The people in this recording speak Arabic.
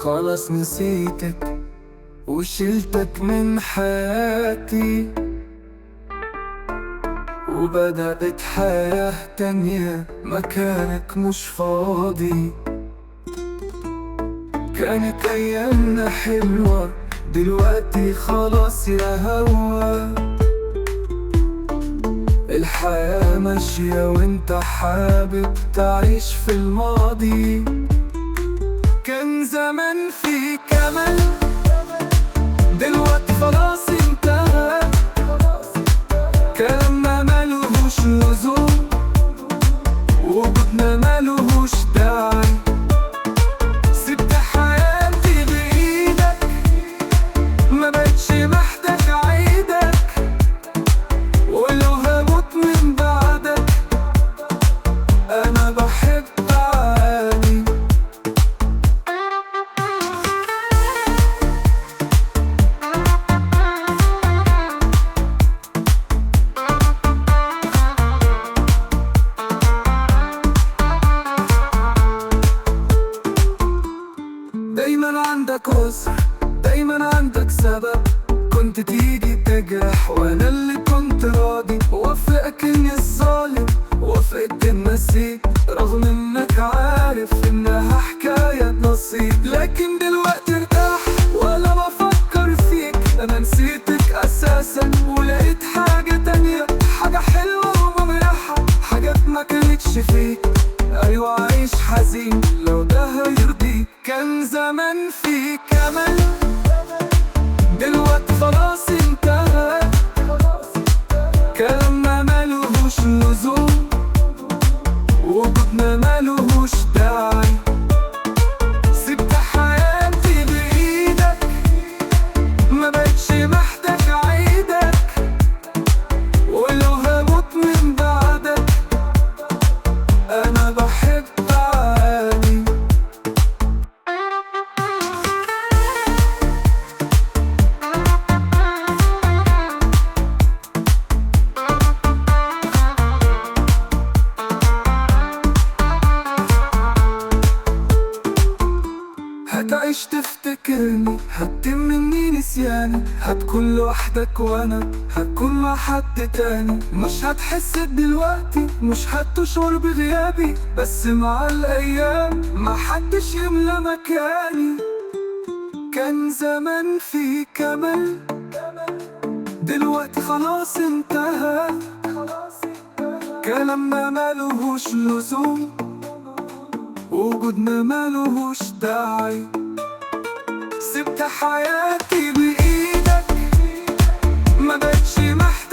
خلاص نسيتك وشلتك من حياتي، وبدأت حياة تانية مكانك مش فاضي. كانت أيامنا حلوة دلوقتي خلاص يا هوا، الحياة ماشية وانت حابب تعيش في الماضي. كان زمان في كمال دلوقتي خلاص انتهى، كلامنا مالهوش لزوم وجودنا مالهوش داعي. سبت حياتي بإيدك ما بقتش محتاج أعيدك، ولو هموت من بعدك أنا بحب عادي. دايما عندك عذر، دايما عندك سبب، كنت تيجي تجرح وانا اللي كنت راضي. وافقك اني الظالم وافقت النسيب، رغم انك عارف انها حكاية نصيب. لكن دلوقتي ارتاح ولا بفكر فيك، انا نسيتك اساسا ولقيت حاجة تانية، حاجة حلوة وممرحة، حاجات ما كانتش فيك. ايوه عايش حزين لو ده هيرضيك. كان زمان في كمال دلوقتي خلاص انتهى، كلامنا مالهوش لزوم وجودنا مالهوش داعي. سبت حياتي بإيدك ما بقتش محتاج أعيدك، ولو هموت من بعدك أنا بحب عادي. هتعيش تفتكرني، هتتم مني نسياني، هتكون لوحدك وانا هتكون مع حد تاني. مش هتحس دلوقتي، مش هتشعر بغيابي، بس مع الايام ما حدش يملى مكاني. كان زمان في كمال دلوقتي خلاص انتهى، كلامنا مالهوش لزوم وجودنا مالهوش داعي. سبت حياتي بإيدك ما بقتش محتاج